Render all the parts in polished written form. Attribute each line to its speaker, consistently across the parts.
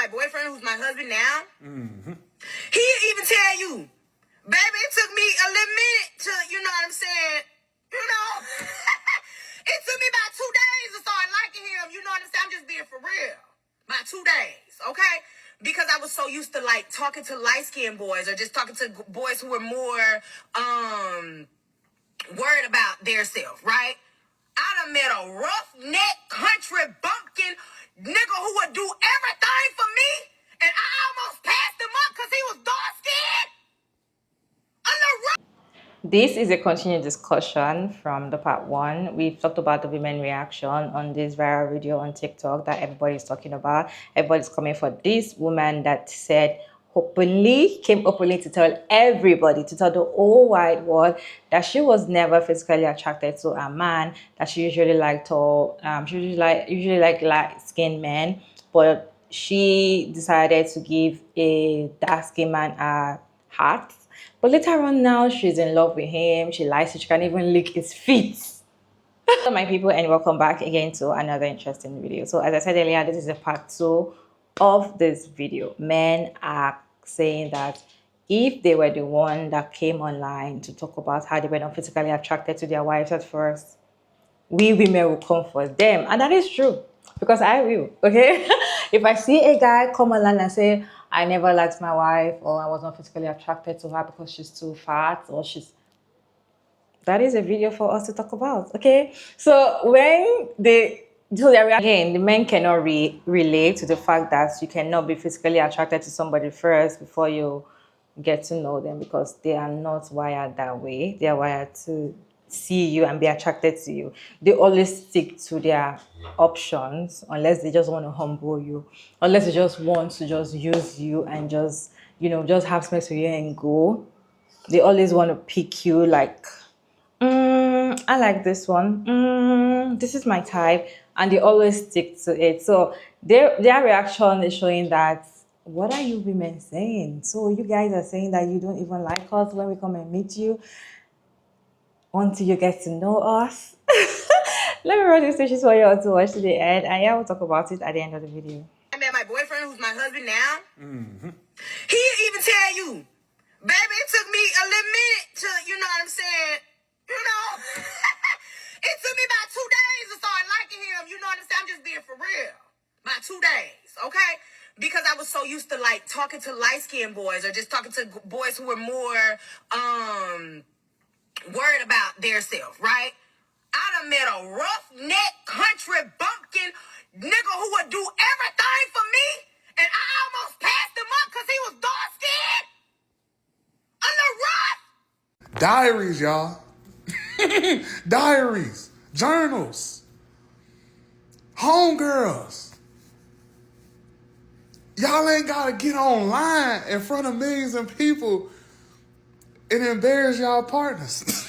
Speaker 1: my boyfriend, who's my husband now, he'll even tell you, baby, it took me a little minute to, you know what I'm saying? You know, it took me about 2 days to start liking him. You know what I'm saying? I'm just being for real. About 2 days, okay? Because I was so used to like talking to light-skinned boys or just talking to boys who were more worried about their self, right? I done met a roughneck country bumpkin nigga who would do everything for me, and I almost passed him up because he was dark-skinned. A little rough.
Speaker 2: This is a continued discussion from the part one. We've talked about the women reaction on this viral video on TikTok that everybody's talking about. Everybody's coming for this woman that said came openly to tell everybody, to tell the whole wide world that she was never physically attracted to a man, that she usually liked usually like light-skinned men, but she decided to give a dark-skinned man a heart. But later on now, she's in love with him. She likes it. She can even lick his feet. Hello, my people, and welcome back again to another interesting video. So as I said earlier, this is a part 2 of this video. Men are saying that if they were the one that came online to talk about how they were not physically attracted to their wives at first, we women will come for them. And that is true, because I will, okay? If I see a guy come online and say, I never liked my wife, or I was not physically attracted to her because she's too fat, or that is a video for us to talk about, okay? So when again, the men cannot relate to the fact that you cannot be physically attracted to somebody first before you get to know them, because they are not wired that way. They are wired to see you and be attracted to you. They always stick to their options unless they just want to humble you, unless they just want to just use you and just, just have sex with you and go. They always want to pick you like, I like this one. This is my type, and they always stick to it. So their reaction is showing that, what are you women saying? So you guys are saying that you don't even like us when we come and meet you until you get to know us. Let me run these stations for you all to watch to the end, and yeah, we'll talk about it at the end of the video.
Speaker 1: I met my boyfriend, who's my husband now. He'll even tell you, baby, it took me a little minute to, you know what I'm saying? You know, it took me about 2 days to start liking him. You know what I'm saying? I'm just being for real. About 2 days, okay? Because I was so used to like talking to light-skinned boys or just talking to boys who were more worried about their self, right? I done met a roughneck country bumpkin nigga who would do everything for me, and I almost passed him up because he was dark-skinned. A little rough.
Speaker 3: Diaries, y'all. Diaries. Journals. Homegirls. Y'all ain't gotta get online in front of millions of people and embarrass y'all partners.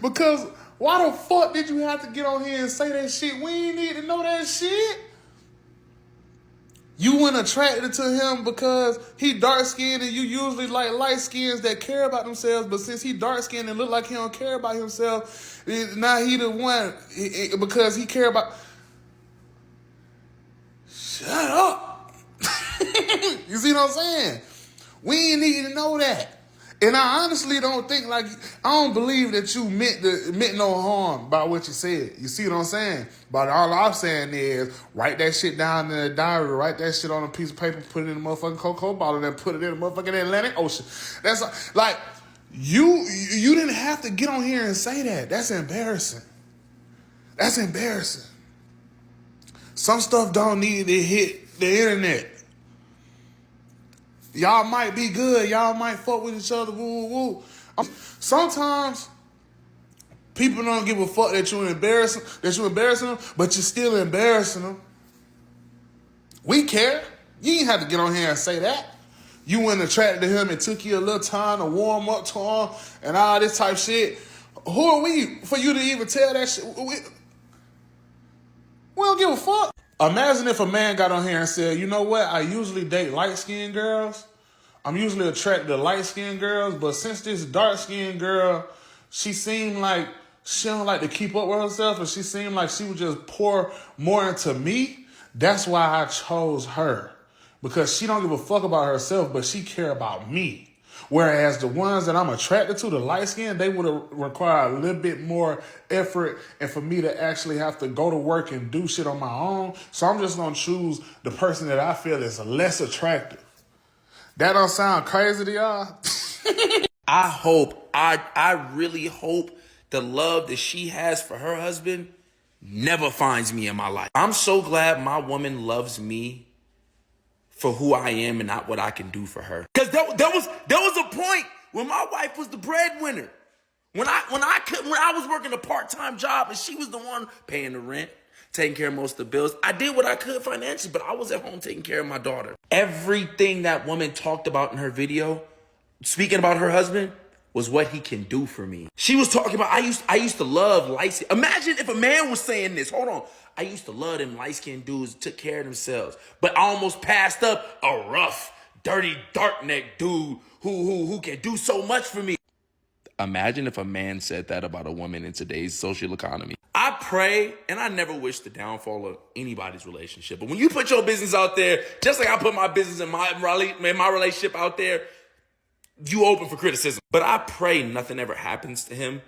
Speaker 3: Because why the fuck did you have to get on here and say that shit? We ain't need to know that shit. You weren't attracted to him because he dark-skinned and you usually like light-skins that care about themselves, but since he dark-skinned and look like he don't care about himself, now he the one because he care about... Shut up. You see what I'm saying? We ain't need to know that. And I honestly don't think, I don't believe that you meant no harm by what you said. You see what I'm saying? But all I'm saying is, write that shit down in a diary, write that shit on a piece of paper, put it in a motherfucking Coca-Cola bottle, and then put it in a motherfucking Atlantic Ocean. That's like, you didn't have to get on here and say that. That's embarrassing. That's embarrassing. Some stuff don't need to hit the internet. Y'all might be good. Y'all might fuck with each other. Woo, woo, woo. Sometimes people don't give a fuck that you're embarrassing them, but you're still embarrassing them. We care. You ain't have to get on here and say that. You went attracted to him. It took you a little time to warm up to him and all this type shit. Who are we for you to even tell that shit? We don't give a fuck. Imagine if a man got on here and said, you know what? I usually date light-skinned girls. I'm usually attracted to light-skinned girls, but since this dark-skinned girl, she seemed like she don't like to keep up with herself, and she seemed like she would just pour more into me, That's why I chose her. Because she don't give a fuck about herself, but she care about me. Whereas the ones that I'm attracted to, the light skin, they would require a little bit more effort and for me to actually have to go to work and do shit on my own. So I'm just going to choose the person that I feel is less attractive. That don't sound crazy to y'all?
Speaker 4: I really hope the love that she has for her husband never finds me in my life. I'm so glad my woman loves me for who I am and not what I can do for her. Cause there was a point when my wife was the breadwinner. When I was working a part-time job and she was the one paying the rent, taking care of most of the bills. I did what I could financially, but I was at home taking care of my daughter. Everything that woman talked about in her video, speaking about her husband, was what he can do for me. She was talking about, I used to love light skin. Imagine if a man was saying this. Hold on. I used to love them light-skinned dudes that took care of themselves, but I almost passed up a rough, dirty, dark-necked dude who can do so much for me. Imagine if a man said that about a woman in today's social economy. I pray, and I never wish the downfall of anybody's relationship, but when you put your business out there, just like I put my business and my relationship out there, you open for criticism. But I pray nothing ever happens to him,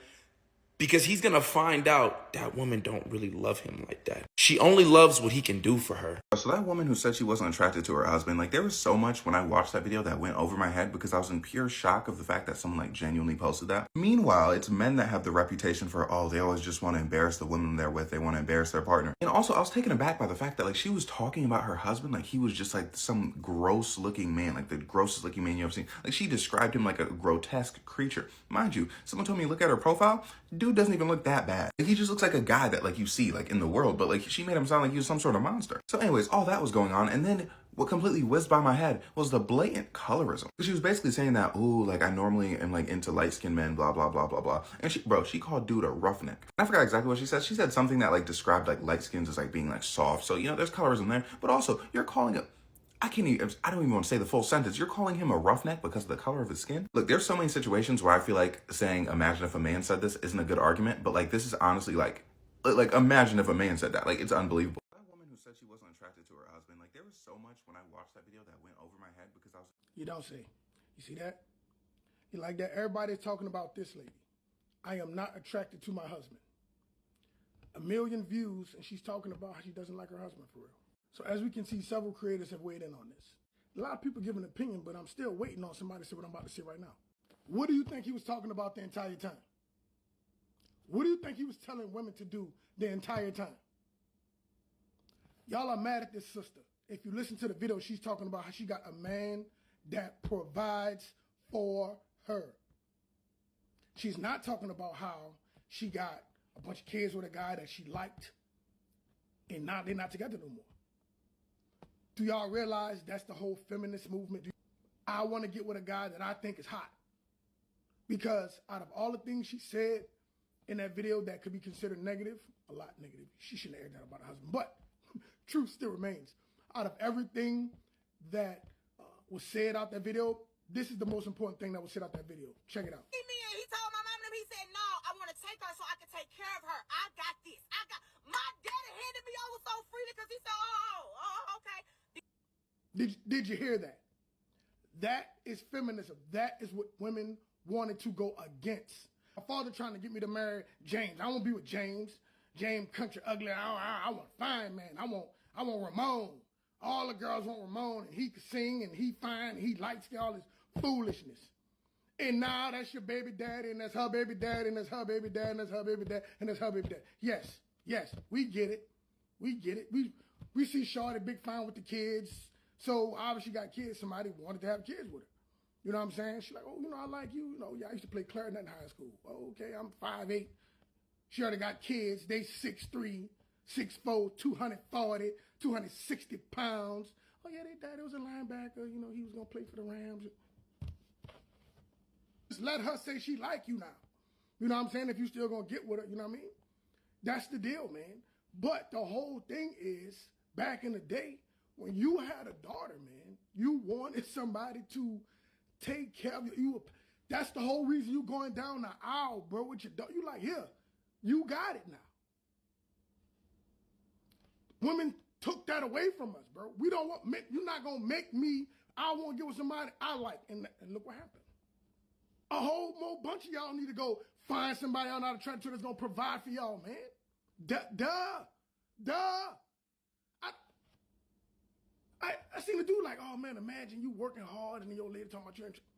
Speaker 4: because he's going to find out that woman don't really love him like that. She only loves what he can do for her.
Speaker 5: So that woman who said she wasn't attracted to her husband, like there was so much when I watched that video that went over my head because I was in pure shock of the fact that someone like genuinely posted that. Meanwhile, it's men that have the reputation for, oh, they always just want to embarrass the women they're with. They want to embarrass their partner. And also, I was taken aback by the fact that like she was talking about her husband like he was just like some gross looking man, like the grossest looking man you ever seen. Like she described him like a grotesque creature. Mind you, someone told me look at her profile. Dude doesn't even look that bad. Like, he just looks like a guy that like you see like in the world, but like she made him sound like he was some sort of monster. So anyways, all that was going on, and then what completely whizzed by my head was the blatant colorism. She was basically saying that, ooh, like I normally am like into light-skinned men, blah, blah, blah, blah, blah. And she called dude a roughneck. And I forgot exactly what she said. She said something that like described like light skins as like being like soft. So, you know, there's colorism there, but also you're calling it, I don't even want to say the full sentence. You're calling him a roughneck because of the color of his skin? Look, there's so many situations where I feel like saying, imagine if a man said this isn't a good argument, but like this is honestly like imagine if a man said that. Like, it's unbelievable. That woman who said she wasn't attracted to her husband, like there was so much when I watched that video that went over my head because I was...
Speaker 6: You don't see. You see that? You like that? Everybody's talking about this lady. I am not attracted to my husband. 1 million views, and she's talking about how she doesn't like her husband for real. So as we can see, several creators have weighed in on this. A lot of people give an opinion, but I'm still waiting on somebody to say what I'm about to say right now. What do you think he was talking about the entire time? What do you think he was telling women to do the entire time? Y'all are mad at this sister. If you listen to the video, she's talking about how she got a man that provides for her. She's not talking about how she got a bunch of kids with a guy that she liked and now they're not together no more. Do y'all realize that's the whole feminist movement? I want to get with a guy that I think is hot. Because out of all the things she said in that video that could be considered negative, a lot negative, she shouldn't have aired that about her husband, but truth still remains. Out of everything that was said out that video, this is the most important thing that was said out that video. Check it out.
Speaker 1: He told my mom, he said, no, I want to take her so I can take care of her. I got this. My daddy handed me over so freely because he said, okay.
Speaker 6: Did you hear that? That is feminism. That is what women wanted to go against. My father trying to get me to marry James. I won't be with James. James country ugly. I want a fine man. I want Ramon. All the girls want Ramon, and he can sing, and he fine, and he likes all this foolishness. And now that's your baby daddy, and that's her baby daddy, and that's her baby daddy, and that's her baby daddy, and that's her baby daddy. Yes, we get it. We get it. We see Shorty big fine with the kids. So obviously got kids. Somebody wanted to have kids with her. You know what I'm saying? She's like, oh, I like you. Yeah, I used to play clarinet in high school. Oh, okay, I'm 5'8". She already got kids. They 6'3", 6'4", 240, 260 pounds. Oh, yeah, their daddy was a linebacker. He was going to play for the Rams. Just let her say she like you now. You know what I'm saying? If you still going to get with her, you know what I mean? That's the deal, man. But the whole thing is, back in the day, when you had a daughter, man, you wanted somebody to take care of you. That's the whole reason you going down the aisle, bro, with your daughter. You like, here, you got it now. Women took that away from us, bro. We don't want, you're not going to make me, I want to get with somebody I like. And look what happened. A whole bunch of y'all need to go find somebody y'all not attracted to that's going to provide for y'all, man. Duh. I seen a dude like, oh man, imagine you working hard and then your lady talking about your interest.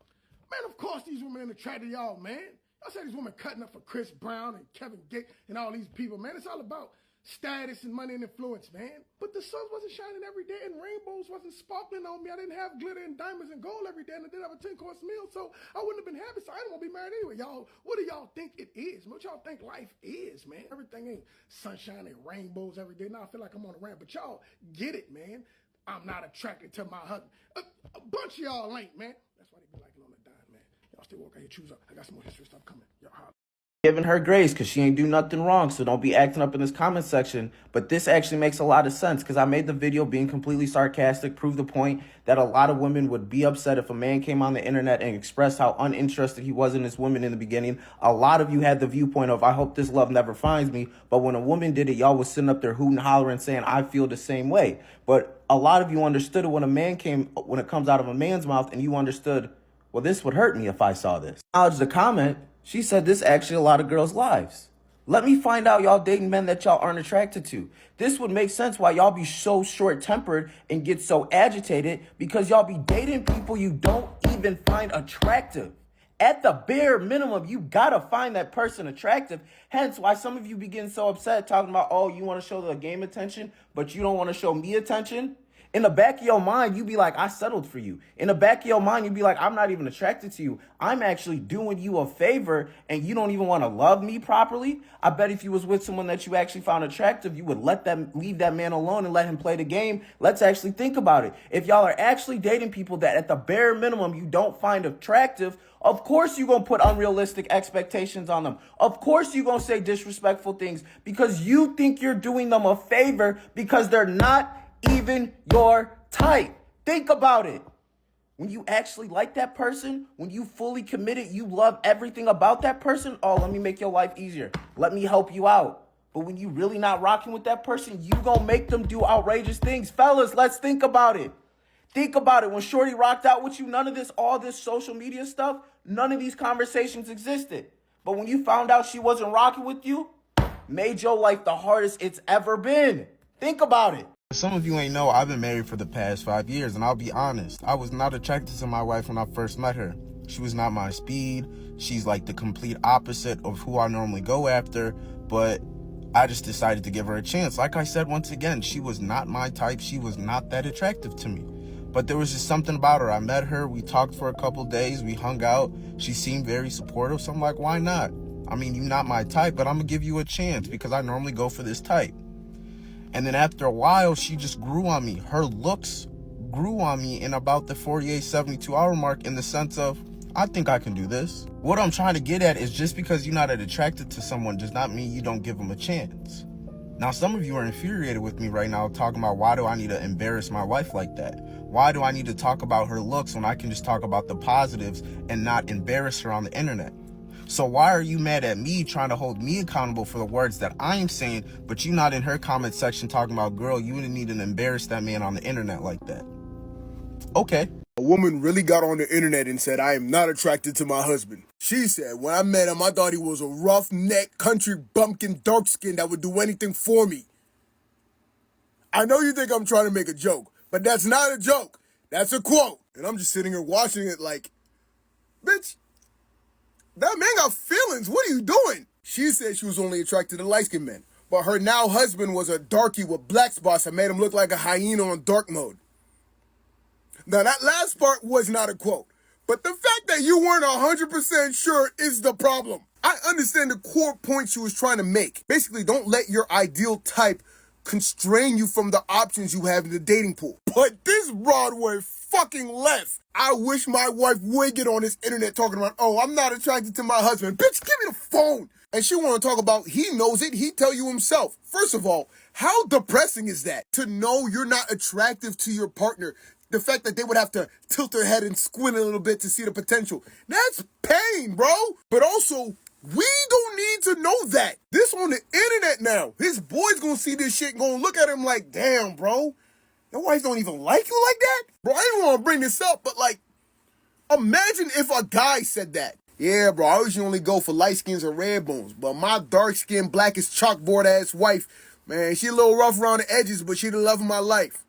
Speaker 6: Man, of course these women ain't attracted to y'all, man. Y'all say these women cutting up for Chris Brown and Kevin Gates and all these people, man. It's all about status and money and influence, man. But the sun wasn't shining every day and rainbows wasn't sparkling on me. I didn't have glitter and diamonds and gold every day and I didn't have a 10-course meal, so I wouldn't have been happy, so I didn't want to be married anyway. Y'all, what do y'all think it is? What y'all think life is, man? Everything ain't sunshine and rainbows every day. Now I feel like I'm on a rant, but y'all get it, man. I'm not attracted to my husband. A bunch of y'all ain't, man. That's why they be liking on the dime, man. Y'all still walk out here, choose up. I got some more history stuff coming. Y'all holler.
Speaker 7: Giving her grace because she ain't do nothing wrong, so don't be acting up in this comment section. But this actually makes a lot of sense because I made the video being completely sarcastic, prove the point that a lot of women would be upset if a man came on the internet and expressed how uninterested he was in his women in the beginning. A lot of you had the viewpoint of, I hope this love never finds me. But when a woman did it, y'all was sitting up there hooting and hollering saying, I feel the same way. But a lot of you understood it when it comes out of a man's mouth, and you understood, well, this would hurt me if I saw this. Acknowledge the comment. She said this actually a lot of girls' lives. Let me find out y'all dating men that y'all aren't attracted to. This would make sense why y'all be so short-tempered and get so agitated because y'all be dating people you don't even find attractive. At the bare minimum, you gotta find that person attractive. Hence why some of you be getting so upset talking about, oh, you want to show the game attention, but you don't want to show me attention. In the back of your mind, you be like, I settled for you. In the back of your mind, you be like, I'm not even attracted to you. I'm actually doing you a favor and you don't even want to love me properly. I bet if you was with someone that you actually found attractive, you would leave that man alone and let him play the game. Let's actually think about it. If y'all are actually dating people that at the bare minimum you don't find attractive, of course you're going to put unrealistic expectations on them. Of course you're going to say disrespectful things because you think you're doing them a favor because they're not even your type. Think about it. When you actually like that person, when you fully committed, you love everything about that person. Oh, let me make your life easier. Let me help you out. But when you really not rocking with that person, you gonna make them do outrageous things. Fellas, let's think about it. Think about it. When Shorty rocked out with you, none of this, all this social media stuff, none of these conversations existed. But when you found out she wasn't rocking with you, made your life the hardest it's ever been. Think about it.
Speaker 8: Some of you ain't know I've been married for the past 5 years, and I'll be honest, I was not attracted to my wife when I first met her. She was not my speed. She's like the complete opposite of who I normally go after, but I just decided to give her a chance. Like I said, once again, she was not my type. She was not that attractive to me. But there was just something about her. I met her. We talked for a couple days. We hung out. She seemed very supportive. So I'm like, why not? I mean, you're not my type, but I'm going to give you a chance because I normally go for this type. And then after a while, she just grew on me. Her looks grew on me in about the 48, 72 hour mark in the sense of, I think I can do this. What I'm trying to get at is just because you're not attracted to someone does not mean you don't give them a chance. Now, some of you are infuriated with me right now talking about why do I need to embarrass my wife like that? Why do I need to talk about her looks when I can just talk about the positives and not embarrass her on the internet? So why are you mad at me trying to hold me accountable for the words that I'm saying, but you not in her comment section talking about, girl, you didn't need to embarrass that man on the internet like that? Okay.
Speaker 9: A woman really got on the internet and said, I am not attracted to my husband. She said, when I met him, I thought he was a rough-neck, country bumpkin, dark-skinned that would do anything for me. I know you think I'm trying to make a joke, but that's not a joke. That's a quote. And I'm just sitting here watching it like, bitch, that man got feelings. What are you doing? She said she was only attracted to light-skinned men, but her now husband was a darky with black spots that made him look like a hyena on dark mode. Now, that last part was not a quote, but the fact that you weren't 100% sure is the problem. I understand the core point she was trying to make. Basically, don't let your ideal type constrain you from the options you have in the dating pool. But this Broadway fucking left. I wish my wife would get on this internet talking about, oh, I'm not attracted to my husband. Bitch, give me the phone. And she want to talk about he knows it, he tell you himself. First of all, how depressing is that? To know you're not attractive to your partner. The fact that they would have to tilt their head and squint a little bit to see the potential. That's pain, bro. But also, We don't need to know that. This on the internet now. His boy's gonna see this shit and gonna look at him like, damn, bro. Your wife don't even like you like that? Bro, I didn't want to bring this up, but like, imagine if a guy said that. Yeah, bro, I usually only go for light skins or red bones, but my dark skinned, black as chalkboard ass wife, man, she a little rough around the edges, but she the love of my life.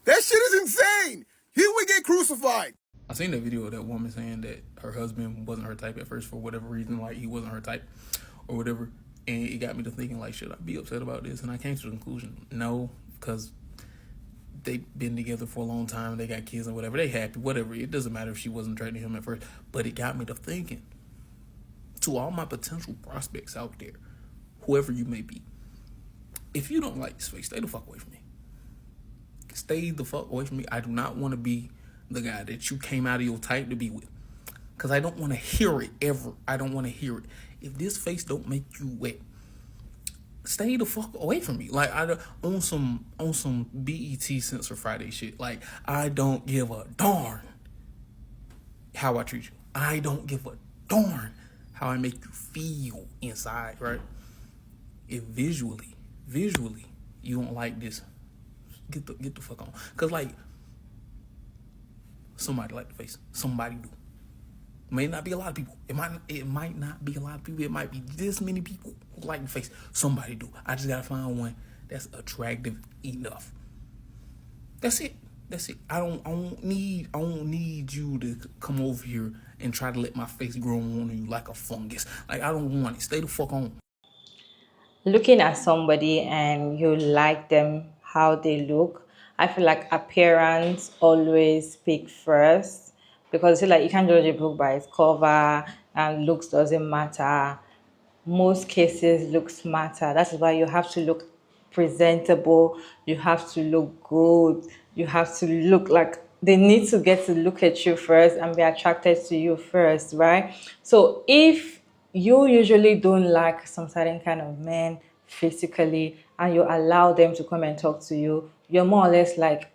Speaker 9: That shit is insane. He would get crucified.
Speaker 10: I seen that video of that woman saying that her husband wasn't her type at first for whatever reason, like he wasn't her type or whatever. And it got me to thinking, like, should I be upset about this? And I came to the conclusion, no, because they've been together for a long time. They got kids and whatever. They happy, whatever. It doesn't matter if she wasn't attracted to him at first. But it got me to thinking, to all my potential prospects out there, whoever you may be, if you don't like this face, stay the fuck away from me. Stay the fuck away from me. I do not want to be the guy that you came out of your type to be with. Because I don't want to hear it ever. I don't want to hear it. If this face don't make you wet, stay the fuck away from me. Like, on some BET Censor Friday shit. Like, I don't give a darn how I treat you. I don't give a darn how I make you feel inside, right? If visually, you don't like this, get the fuck on. Cause like, somebody like the face. Somebody do. May not be a lot of people. It might not be a lot of people. It might be this many people who like the face. Somebody do. I just gotta find one that's attractive enough. That's it. I don't need you to come over here and try to let my face grow on you like a fungus. Like, I don't want it. Stay the fuck on.
Speaker 2: Looking at somebody and you like them, how they look, I feel like appearance always speak first, because like you can't judge a book by its cover, and looks doesn't matter. Most cases looks matter. That's why you have to look presentable, you have to look good, you have to look like they need to get to look at you first and be attracted to you first, right? So if you usually don't like some certain kind of men physically and you allow them to come and talk to you, you're more or less like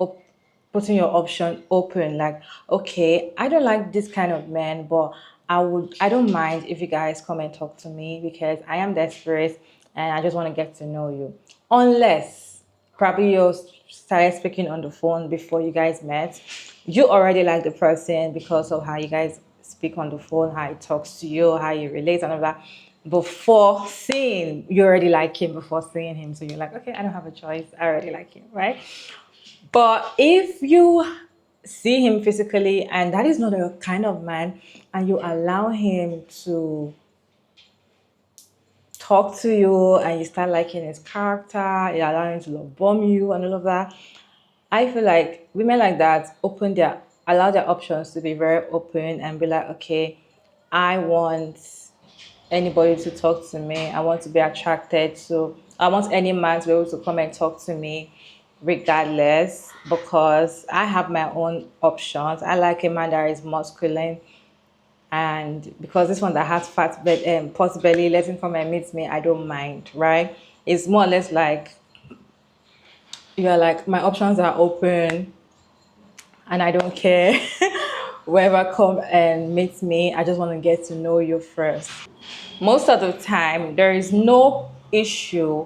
Speaker 2: putting your option open, like, okay, I don't like this kind of man, but I don't mind if you guys come and talk to me, because I am desperate and I just want to get to know you. Unless probably you started speaking on the phone before you guys met, you already like the person because of how you guys speak on the phone, how he talks to you, how you relate and all that. Before seeing, you already like him before seeing him, so you're like, okay, I don't have a choice, I already like him, right? But if you see him physically and that is not your kind of man, and you allow him to talk to you and you start liking his character, you allow him to love bomb you and all of that, I feel like women like that allow their options to be very open and be like, okay, I want anybody to talk to me. I want to be attracted to, I want any man to be able to come and talk to me regardless, because I have my own options. I like a man that is masculine, and because this one that has fat pot belly, let him come and meet me, I don't mind, right? It's more or less like you're like, my options are open and I don't care whoever come and meet me, I just want to get to know you first. Most of the time, there is no issue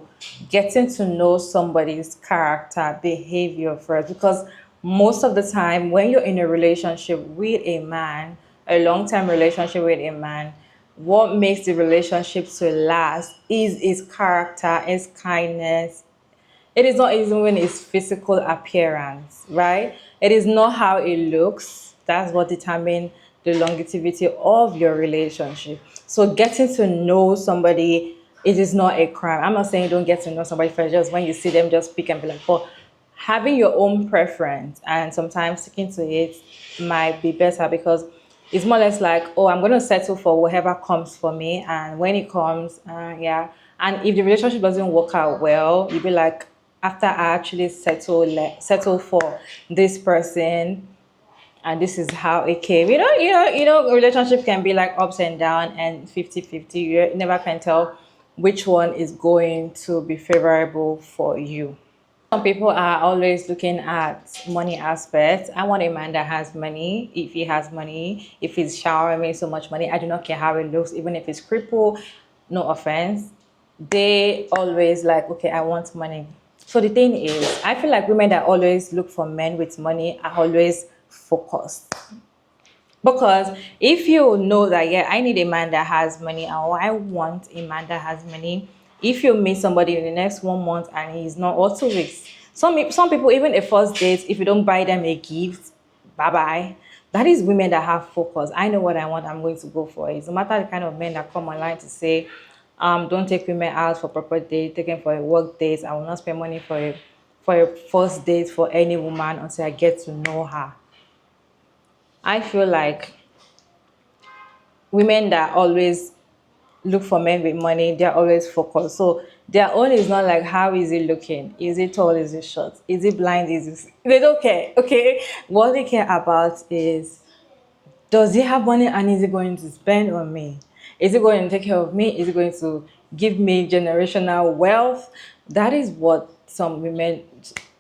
Speaker 2: getting to know somebody's character, behavior first, because most of the time when you're in a relationship with a man, a long-term relationship with a man, what makes the relationship to last is his character, his kindness. It is not even his physical appearance, right? It is not how it looks. That's what determines the longevity of your relationship. So getting to know somebody, it is not a crime. I'm not saying don't get to know somebody first, just when you see them, just pick and be like, but having your own preference and sometimes sticking to it might be better, because it's more or less like, oh, I'm going to settle for whatever comes for me. And when it comes, yeah. And if the relationship doesn't work out well, you'll be like, after I actually settle for this person, and this is how it came. You know, a relationship can be like ups and down and 50-50. You never can tell which one is going to be favorable for you. Some people are always looking at money aspects. I want a man that has money. If he has money, if he's showering me so much money, I do not care how it looks, even if it's crippled, no offense. They always like, okay, I want money. So the thing is, I feel like women that always look for men with money are always focused. Because if you know that, yeah, I need a man that has money, or I want a man that has money, if you meet somebody in the next 1 month and he's not, or 2 weeks, some people, even a first date, if you don't buy them a gift, bye-bye. That is women that have focus. I know what I want, I'm going to go for it. No matter the kind of men that come online to say, don't take women out for proper date, take them for a work date. I will not spend money for a first date for any woman until I get to know her. I feel like women that always look for men with money, they're always focused. So their own is not like, how is he looking? Is he tall? Is he short? Is he blind? They don't care, okay? What they care about is, does he have money and is he going to spend on me? Is he going to take care of me? Is he going to give me generational wealth? That is what some women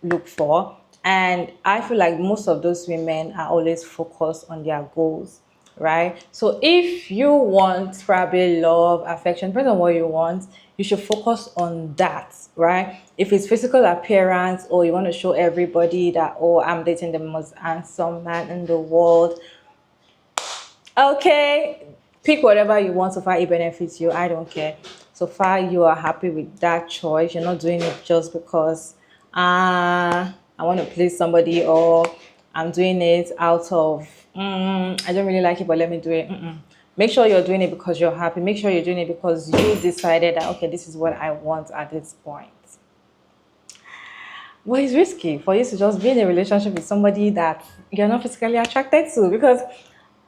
Speaker 2: look for. And I feel like most of those women are always focused on their goals, right? So if you want probably love, affection, depends on what you want, you should focus on that, right? If it's physical appearance, or you want to show everybody that, oh, I'm dating the most handsome man in the world, okay, pick whatever you want so far it benefits you. I don't care. So far you are happy with that choice. You're not doing it just because I want to please somebody, or I'm doing it out of I don't really like it, but let me do it. Make sure you're doing it because you're happy. Make sure you're doing it because you decided that, okay, this is what I want at this point. Well, it's risky for you to just be in a relationship with somebody that you're not physically attracted to, because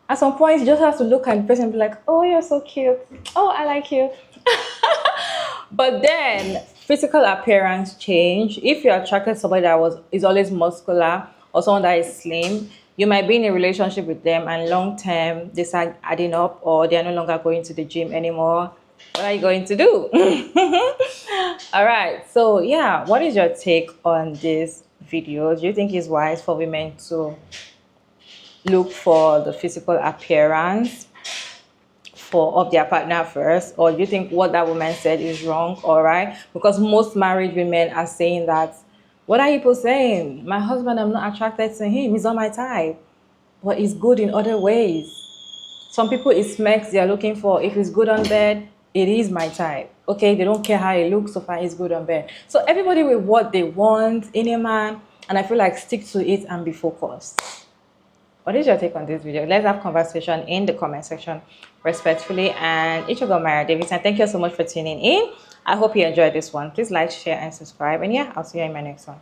Speaker 2: at some point you just have to look at the person and be like, oh, you're so cute. Oh, I like you. But then physical appearance change. If you're attracted to somebody that is always muscular, or someone that is slim, you might be in a relationship with them and long term they start adding up, or they're no longer going to the gym anymore. What are you going to do? All right, so yeah, what is your take on this video? Do you think it's wise for women to look for the physical appearance of their partner first, or do you think what that woman said is wrong? All right, because most married women are saying that, what are people saying? My husband, I'm not attracted to him, he's not my type, but he's good in other ways. Some people, it's specs they're looking for. If he's good on bed, it is my type. Okay, they don't care how he looks so far he's good on bed. So everybody with what they want in a man, and I feel like stick to it and be focused. What is your take on this video? Let's have conversation in the comment section respectfully. And Ichigo Mara Davidson, thank you so much for tuning in. I hope you enjoyed this one. Please like, share, and subscribe. And yeah, I'll see you in my next one.